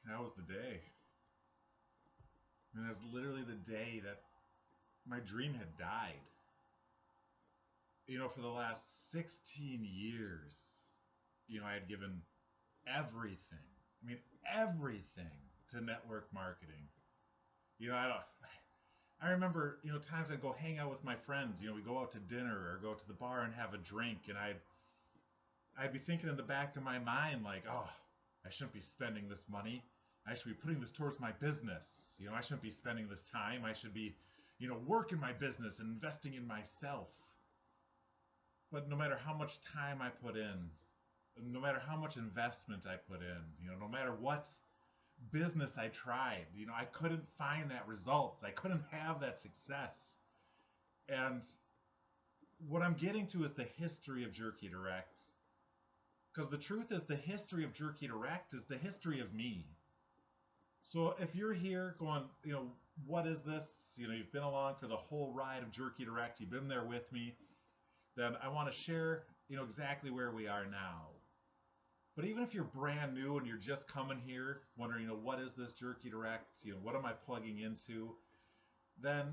that was the day. I mean, that's literally the day that my dream had died. For the last 16 years, I had given everything. I mean, everything to network marketing. I don't. I remember, times I'd go hang out with my friends. We go out to dinner or go to the bar and have a drink, and I'd be thinking in the back of my mind like, oh, I shouldn't be spending this money. I should be putting this towards my business. I shouldn't be spending this time. I should be, working my business and investing in myself. But no matter how much time I put in, no matter how much investment I put in, no matter what business I tried, I couldn't find that results. I couldn't have that success. And what I'm getting to is the history of Jerky Direct. Because the truth is, the history of Jerky Direct is the history of me. So if you're here going, what is this? You've been along for the whole ride of Jerky Direct. You've been there with me. Then I want to share, exactly where we are now. But even if you're brand new and you're just coming here, wondering, what is this Jerky Direct? What am I plugging into? Then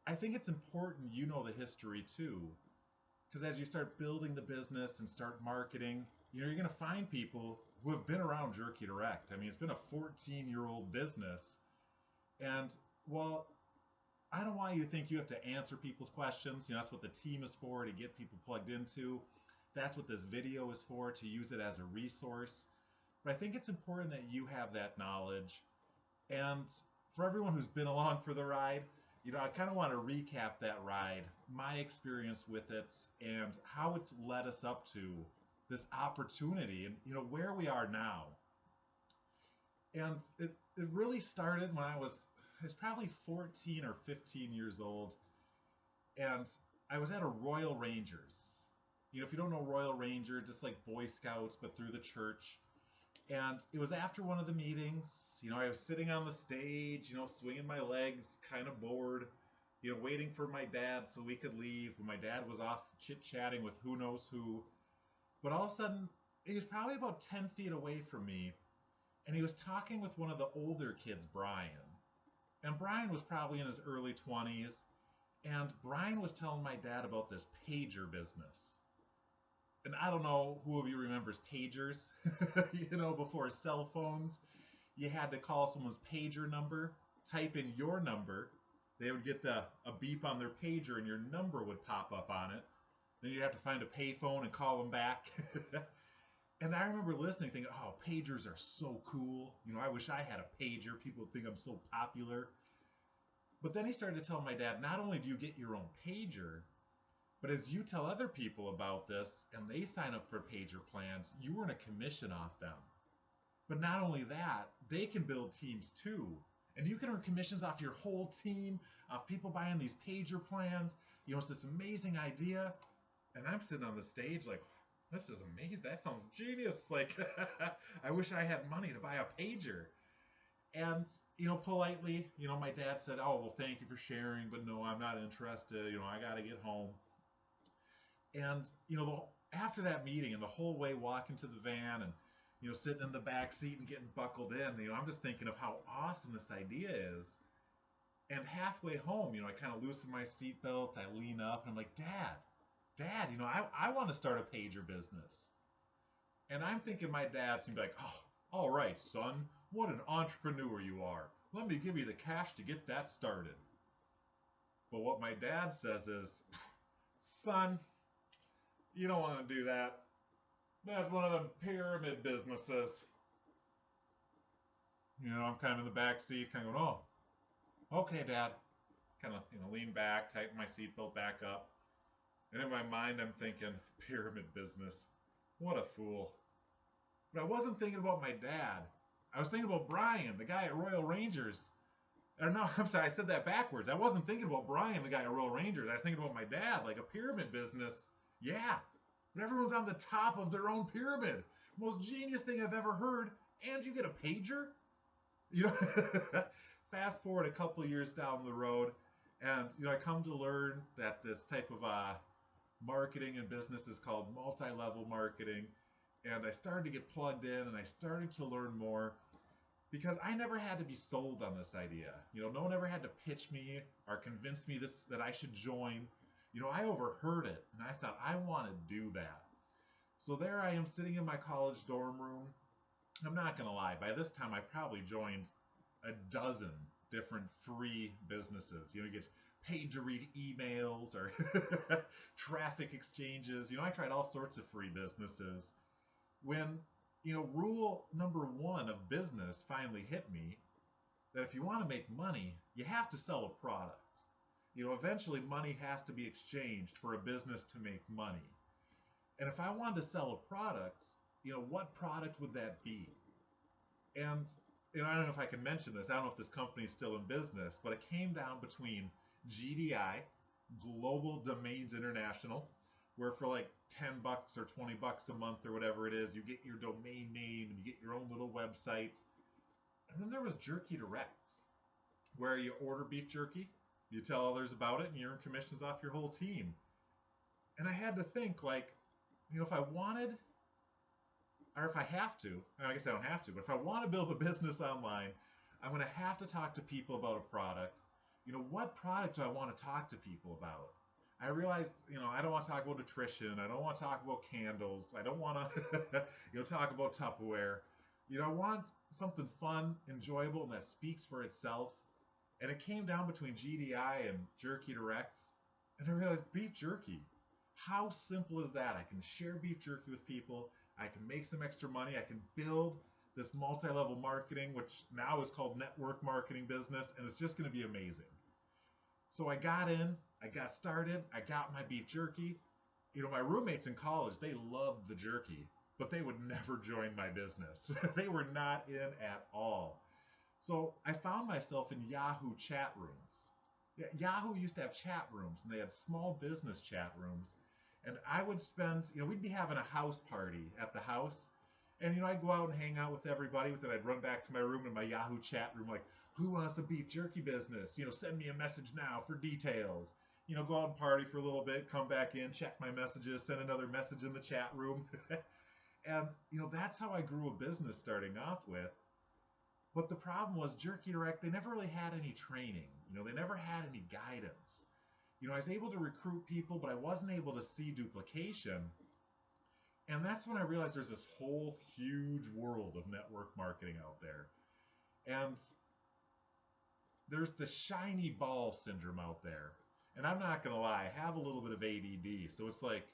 I think it's important you know the history too. Because as you start building the business and start marketing, you're going to find people who have been around Jerky Direct. I mean, it's been a 14-year-old business. And while I don't want you to think you have to answer people's questions, that's what the team is for, to get people plugged into. That's what this video is for, to use it as a resource. But I think it's important that you have that knowledge. And for everyone who's been along for the ride, I kind of want to recap that ride, my experience with it, and how it's led us up to this opportunity and, where we are now. And it really started when I was probably 14 or 15 years old, and I was at a Royal Rangers. If you don't know Royal Ranger, just like Boy Scouts, but through the church. And it was after one of the meetings, I was sitting on the stage, swinging my legs, kind of bored, waiting for my dad so we could leave. My dad was off chit-chatting with who knows who. But all of a sudden, he was probably about 10 feet away from me, and he was talking with one of the older kids, Brian. And Brian was probably in his early 20s, and Brian was telling my dad about this pager business. And I don't know who of you remembers pagers. Before cell phones, you had to call someone's pager number, type in your number. They would get a beep on their pager, and your number would pop up on it. Then you'd have to find a payphone and call them back. And I remember listening, thinking, oh, pagers are so cool. I wish I had a pager. People would think I'm so popular. But then he started to tell my dad, not only do you get your own pager, but as you tell other people about this and they sign up for pager plans, you earn a commission off them. But not only that, they can build teams too. And you can earn commissions off your whole team, off people buying these pager plans. It's this amazing idea. And I'm sitting on the stage like, this is amazing. That sounds genius. Like, I wish I had money to buy a pager. And, politely, my dad said, oh, well, thank you for sharing, but no, I'm not interested. I got to get home. And, after that meeting and the whole way walking to the van and, sitting in the back seat and getting buckled in, I'm just thinking of how awesome this idea is. And halfway home, I kind of loosen my seatbelt, I lean up, and I'm like, Dad, I want to start a pager business. And I'm thinking my dad's going to be like, oh, all right, son, what an entrepreneur you are. Let me give you the cash to get that started. But what my dad says is, son, you don't want to do that. That's one of them pyramid businesses. I'm kind of in the back seat, kind of going, oh, okay, Dad. Kind of, lean back, tighten my seatbelt back up. And in my mind, I'm thinking, pyramid business. What a fool. But I wasn't thinking about my dad. I was thinking about Brian, the guy at Royal Rangers. Or no, I'm sorry, I said that backwards. I wasn't thinking about Brian, the guy at Royal Rangers. I was thinking about my dad, like a pyramid business. Yeah, but everyone's on the top of their own pyramid. Most genius thing I've ever heard. And you get a pager? Fast forward a couple of years down the road, and I come to learn that this type of marketing and business is called multi-level marketing. And I started to get plugged in, and I started to learn more. because I never had to be sold on this idea. No one ever had to pitch me or convince me that I should join. I overheard it and I thought I want to do that. So there I am sitting in my college dorm room. I'm not going to lie, by this time I probably joined a dozen different free businesses. You get paid to read emails or traffic exchanges. I tried all sorts of free businesses. When, rule number one of business finally hit me, that if you want to make money, you have to sell a product. Eventually money has to be exchanged for a business to make money. And if I wanted to sell a product, what product would that be? And I don't know if I can mention this. I don't know if this company is still in business, but it came down between GDI, Global Domains International, where for like $10 or $20 a month or whatever it is, you get your domain name and you get your own little website. And then there was Jerky Direct, where you order beef jerky, you tell others about it, and you earn commissions off your whole team. And I had to think, like, if I wanted, or if I have to, I guess I don't have to, but if I want to build a business online, I'm going to have to talk to people about a product. What product do I want to talk to people about? I realized, I don't want to talk about nutrition. I don't want to talk about candles. I don't want to, talk about Tupperware. I want something fun, enjoyable, and that speaks for itself. And it came down between GDI and Jerky Direct. And I realized beef jerky. How simple is that? I can share beef jerky with people. I can make some extra money. I can build this multi-level marketing, which now is called network marketing business, and it's just going to be amazing. So I got in, I got started, I got my beef jerky. My roommates in college, they loved the jerky, but they would never join my business. They were not in at all. So I found myself in Yahoo chat rooms. Yahoo used to have chat rooms, and they had small business chat rooms. And I would spend, we'd be having a house party at the house. And, I'd go out and hang out with everybody. Then I'd run back to my room in my Yahoo chat room, like, who wants a beef jerky business? Send me a message now for details. Go out and party for a little bit, come back in, check my messages, send another message in the chat room. And, that's how I grew a business starting off with. But the problem was Jerky Direct, they never really had any training. They never had any guidance. I was able to recruit people, but I wasn't able to see duplication. And that's when I realized there's this whole huge world of network marketing out there. And there's the shiny ball syndrome out there. And I'm not going to lie, I have a little bit of ADD. So it's like,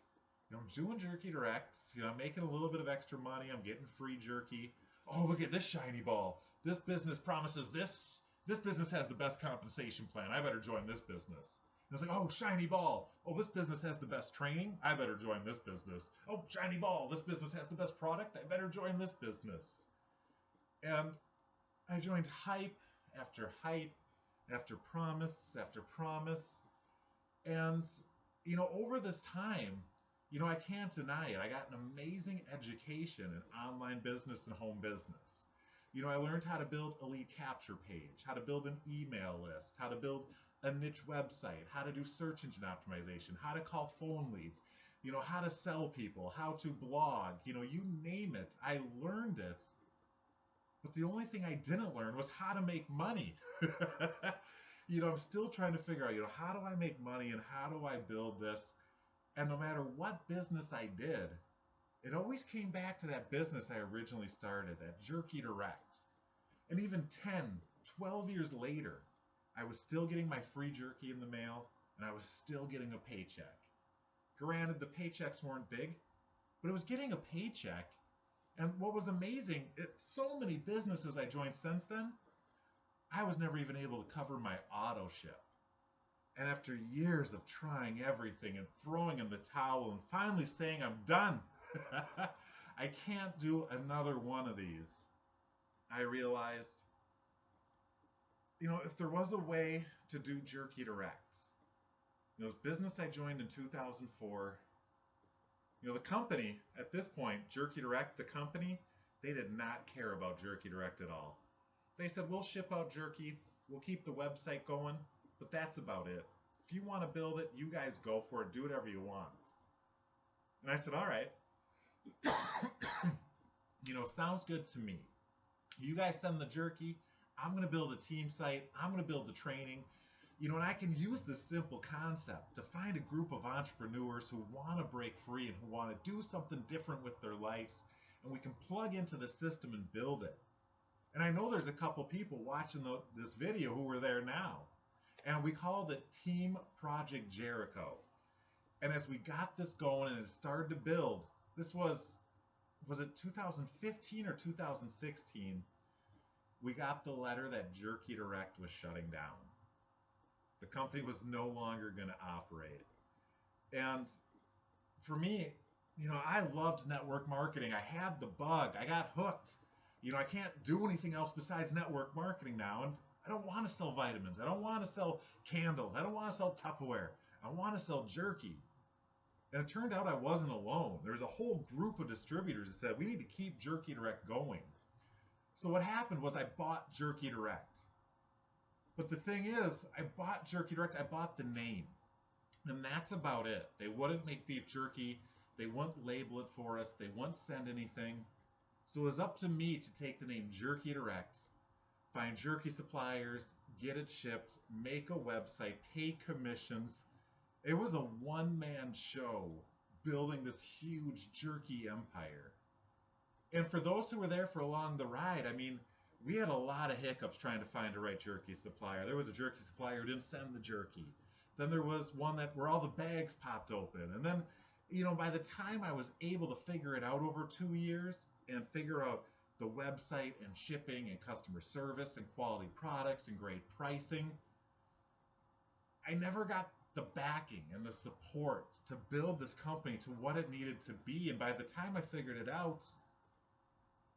I'm doing Jerky Direct, I'm making a little bit of extra money, I'm getting free jerky. Oh, look at this shiny ball. This business promises this. This business has the best compensation plan. I better join this business. And it's like, oh, shiny ball. Oh, this business has the best training. I better join this business. Oh, shiny ball. This business has the best product. I better join this business. And I joined hype after promise after promise. And, over this time, I can't deny it. I got an amazing education in online business and home business. I learned how to build a lead capture page, how to build an email list, how to build a niche website, how to do search engine optimization, how to call phone leads, how to sell people, how to blog, you name it. I learned it. But the only thing I didn't learn was how to make money. I'm still trying to figure out, how do I make money and how do I build this? And no matter what business I did, it always came back to that business I originally started, that Jerky Direct. And even 10, 12 years later, I was still getting my free jerky in the mail, and I was still getting a paycheck. Granted, the paychecks weren't big, but it was getting a paycheck. And what was amazing, so many businesses I joined since then, I was never even able to cover my auto ship. And after years of trying everything and throwing in the towel and finally saying I'm done, I can't do another one of these, I realized, if there was a way to do Jerky Direct, this business I joined in 2004, the company, at this point, Jerky Direct, the company, they did not care about Jerky Direct at all. They said, we'll ship out jerky, we'll keep the website going, but that's about it. If you want to build it, you guys go for it, do whatever you want. And I said, all right. Sounds good to me. You guys send the jerky. I'm going to build a team site. I'm going to build the training. And I can use this simple concept to find a group of entrepreneurs who want to break free and who want to do something different with their lives. And we can plug into the system and build it. And I know there's a couple people watching this video who were there now. And we called it Team Project Jericho. And as we got this going and it started to build, this was it 2015 or 2016, we got the letter that Jerky Direct was shutting down. The company was no longer going to operate. And for me, I loved network marketing. I had the bug. I got hooked. I can't do anything else besides network marketing now. And I don't want to sell vitamins. I don't want to sell candles. I don't want to sell Tupperware. I want to sell jerky. And it turned out I wasn't alone. There was a whole group of distributors that said, we need to keep Jerky Direct going. So what happened was I bought Jerky Direct. But the thing is, I bought Jerky Direct, I bought the name. And that's about it. They wouldn't make beef jerky. They wouldn't label it for us. They wouldn't send anything. So it was up to me to take the name Jerky Direct, find jerky suppliers, get it shipped, make a website, pay commissions. It was a one-man show building this huge jerky empire. And for those who were there for along the ride, I mean, we had a lot of hiccups trying to find a right jerky supplier. There was a jerky supplier who didn't send the jerky. Then there was one where all the bags popped open. And then, by the time I was able to figure it out over 2 years and figure out the website and shipping and customer service and quality products and great pricing, I never got the backing and the support to build this company to what it needed to be. And by the time I figured it out,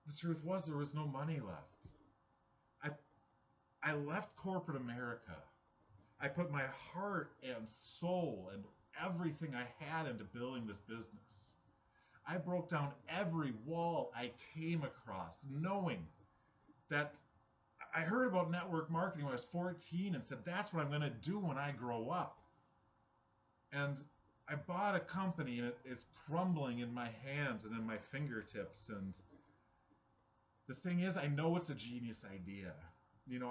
the truth was there was no money left. I left corporate America. I put my heart and soul and everything I had into building this business. I broke down every wall I came across, knowing that I heard about network marketing when I was 14 and said, that's what I'm going to do when I grow up. And I bought a company and it's crumbling in my hands and in my fingertips. And the thing is, I know it's a genius idea.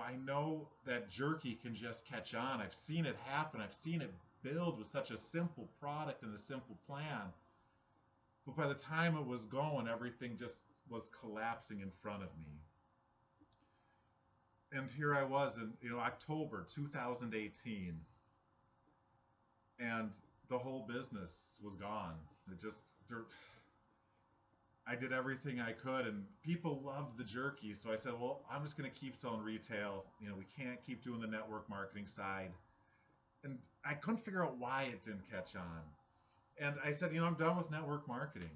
I know that jerky can just catch on. I've seen it happen. I've seen it build with such a simple product and a simple plan. But by the time it was going, everything just was collapsing in front of me. And here I was in October 2018, and the whole business was gone. I did everything I could, and people loved the jerky, so I said, well, I'm just going to keep selling retail. We can't keep doing the network marketing side. And I couldn't figure out why it didn't catch on. And I said, I'm done with network marketing.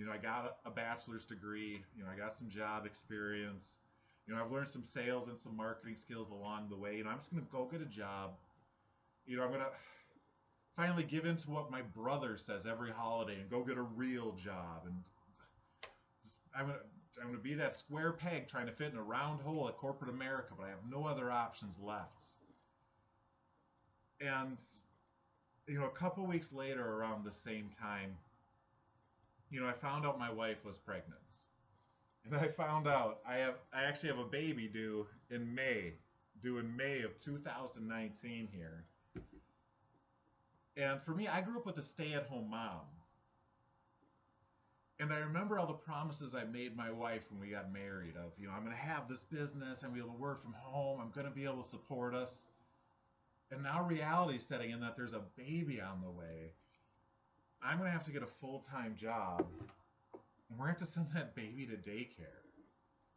I got a bachelor's degree. I got some job experience. I've learned some sales and some marketing skills along the way. I'm just going to go get a job. I'm going to finally give in to what my brother says every holiday and go get a real job. And I'm going to be that square peg trying to fit in a round hole at corporate America, but I have no other options left. And, a couple weeks later, around the same time, I found out my wife was pregnant. And I found out I actually have a baby due in May of 2019 here. And for me, I grew up with a stay-at-home mom. And I remember all the promises I made my wife when we got married of, I'm going to have this business, I'm going to be able to work from home, I'm going to be able to support us. And now reality's setting in that there's a baby on the way. I'm going to have to get a full-time job, and we're going to have to send that baby to daycare.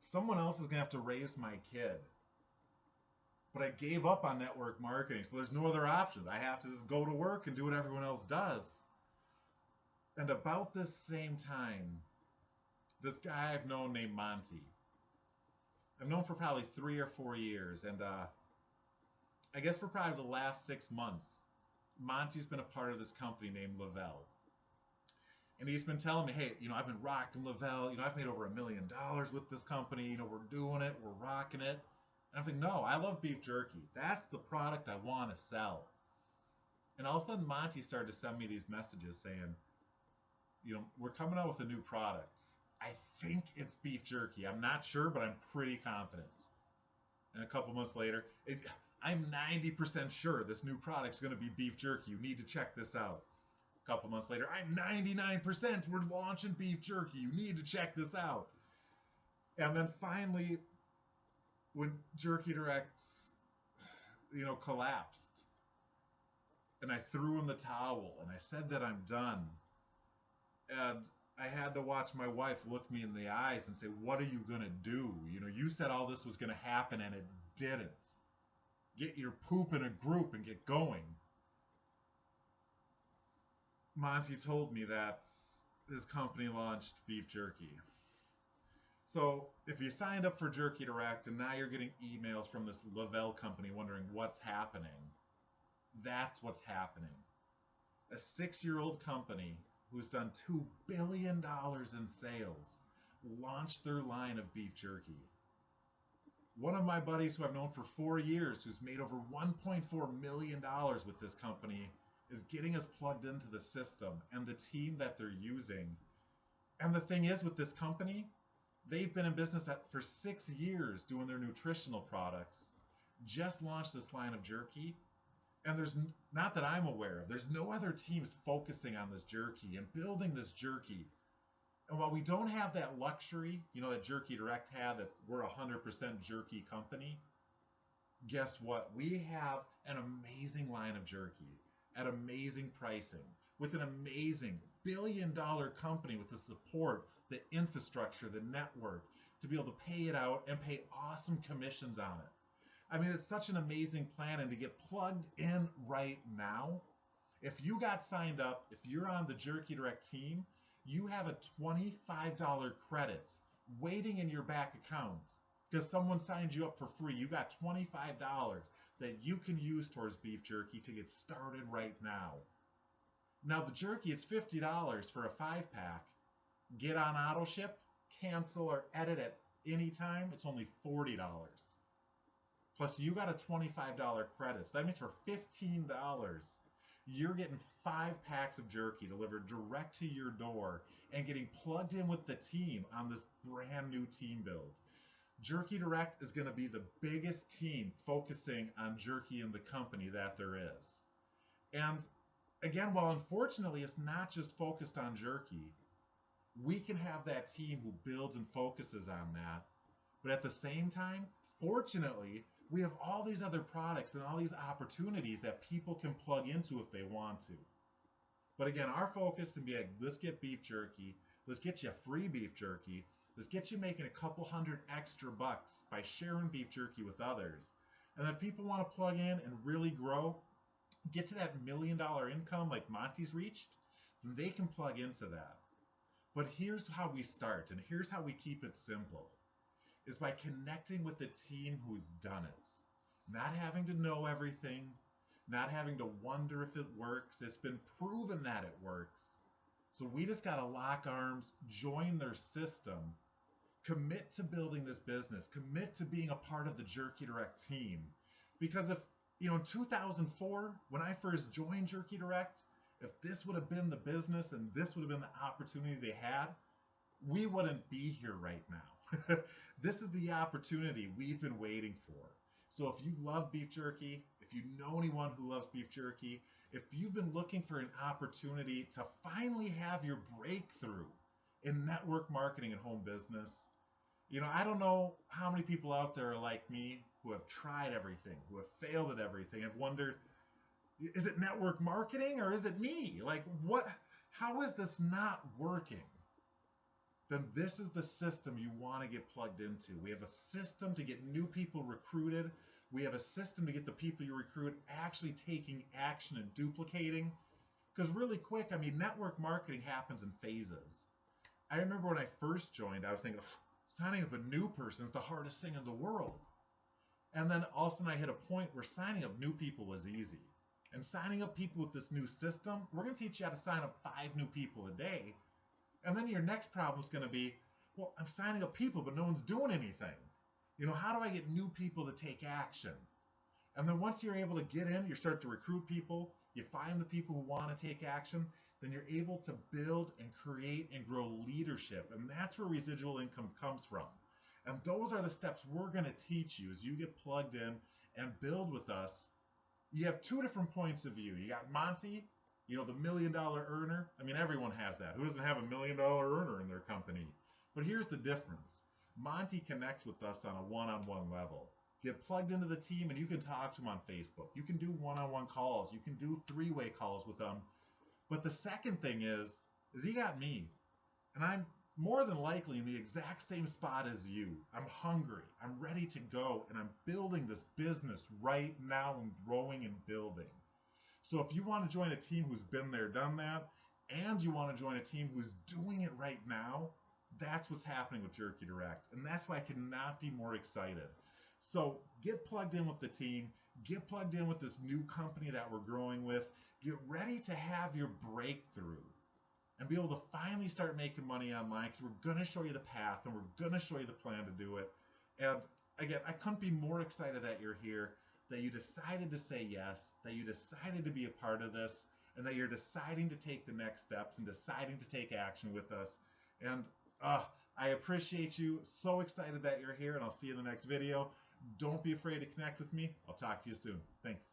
Someone else is going to have to raise my kid. But I gave up on network marketing, so there's no other option. I have to just go to work and do what everyone else does. And about this same time, this guy I've known named Monty. I've known for probably 3 or 4 years, and I guess for probably the last 6 months, Monty's been a part of this company named Lavelle. And he's been telling me, hey, I've been rocking Lavelle. I've made over $1 million with this company. We're doing it. We're rocking it. And I'm thinking, no, I love beef jerky. That's the product I want to sell. And all of a sudden, Monty started to send me these messages saying, we're coming out with a new product. I think it's beef jerky. I'm not sure, but I'm pretty confident. And a couple months later, I'm 90% sure this new product's going to be beef jerky. You need to check this out. A couple months later, I'm 99% we're launching beef jerky. You need to check this out. And then finally, when Jerky Direct, collapsed, and I threw in the towel and I said that I'm done, and I had to watch my wife look me in the eyes and say, "What are you gonna do? You said all this was gonna happen and it didn't. Get your poop in a group and get going." Monty told me that his company launched beef jerky. So if you signed up for Jerky Direct and now you're getting emails from this Lavelle company wondering what's happening, that's what's happening. A 6-year-old company who's done $2 billion in sales launched their line of beef jerky. One of my buddies who I've known for 4 years, who's made over $1.4 million with this company, is getting us plugged into the system and the team that they're using. And the thing is, with this company, they've been in business for 6 years doing their nutritional products, just launched this line of jerky, and there's not that I'm aware of, there's no other teams focusing on this jerky and building this jerky. And while we don't have that luxury, that Jerky Direct had, that we're a 100% jerky company, guess what? We have an amazing line of jerky at amazing pricing with an amazing billion-dollar company with the support, the infrastructure, the network to be able to pay it out and pay awesome commissions on it. I mean, it's such an amazing plan, and to get plugged in right now, if you got signed up, if you're on the Jerky Direct team, you have a $25 credit waiting in your back account because someone signed you up for free. You got $25 that you can use towards beef jerky to get started right now. Now, the jerky is $50 for a 5-pack. Get on auto ship, cancel, or edit at any time, it's only $40. Plus, you got a $25 credit. So that means for $15, you're getting 5 packs of jerky delivered direct to your door and getting plugged in with the team on this brand new team build. Jerky Direct is going to be the biggest team focusing on jerky in the company that there is. And again, while unfortunately it's not just focused on jerky, we can have that team who builds and focuses on that. But at the same time, fortunately, we have all these other products and all these opportunities that people can plug into if they want to. But again, our focus can be like, let's get beef jerky, let's get you free beef jerky, let's get you making a couple $100 extra bucks by sharing beef jerky with others. And if people want to plug in and really grow, get to that $1 million income like Monty's reached, then they can plug into that. But here's how we start, and here's how we keep it simple, is by connecting with the team who's done it. Not having to know everything, not having to wonder if it works. It's been proven that it works. So we just got to lock arms, join their system, commit to building this business, commit to being a part of the Jerky Direct team. Because if, in 2004, when I first joined Jerky Direct, if this would have been the business and this would have been the opportunity they had, we wouldn't be here right now. This is the opportunity we've been waiting for. So if you love beef jerky, if you know anyone who loves beef jerky, if you've been looking for an opportunity to finally have your breakthrough in network marketing and home business, I don't know how many people out there are like me who have tried everything, who have failed at everything, have wondered, is it network marketing or is it me? How is this not working? Then this is the system you want to get plugged into. We have a system to get new people recruited. We have a system to get the people you recruit actually taking action and duplicating. Because really quick, network marketing happens in phases. I remember when I first joined, I was thinking, signing up a new person is the hardest thing in the world. And then all of a sudden I hit a point where signing up new people was easy. And signing up people with this new system, we're going to teach you how to sign up 5 new people a day. And then your next problem is going to be, well, I'm signing up people, but no one's doing anything. How do I get new people to take action? And then once you're able to get in, you start to recruit people, you find the people who want to take action, then you're able to build and create and grow leadership. And that's where residual income comes from. And those are the steps we're going to teach you as you get plugged in and build with us. You have two different points of view. You got Monty, the $1 million earner. I mean, everyone has that. Who doesn't have a $1 million earner in their company? But here's the difference. Monty connects with us on a one-on-one level. Get plugged into the team and you can talk to him on Facebook. You can do one-on-one calls. You can do three-way calls with them. But the second thing is he got me. And I'm more than likely in the exact same spot as you. I'm hungry. I'm ready to go. And I'm building this business right now and growing and building. So if you want to join a team who's been there, done that, and you want to join a team who's doing it right now, that's what's happening with Jerky Direct. And that's why I cannot be more excited. So get plugged in with the team. Get plugged in with this new company that we're growing with. Get ready to have your breakthrough and be able to finally start making money online, because we're going to show you the path and we're going to show you the plan to do it. And again, I couldn't be more excited that you're here, that you decided to say yes, that you decided to be a part of this, and that you're deciding to take the next steps and deciding to take action with us. And I appreciate you. So excited that you're here, and I'll see you in the next video. Don't be afraid to connect with me. I'll talk to you soon. Thanks.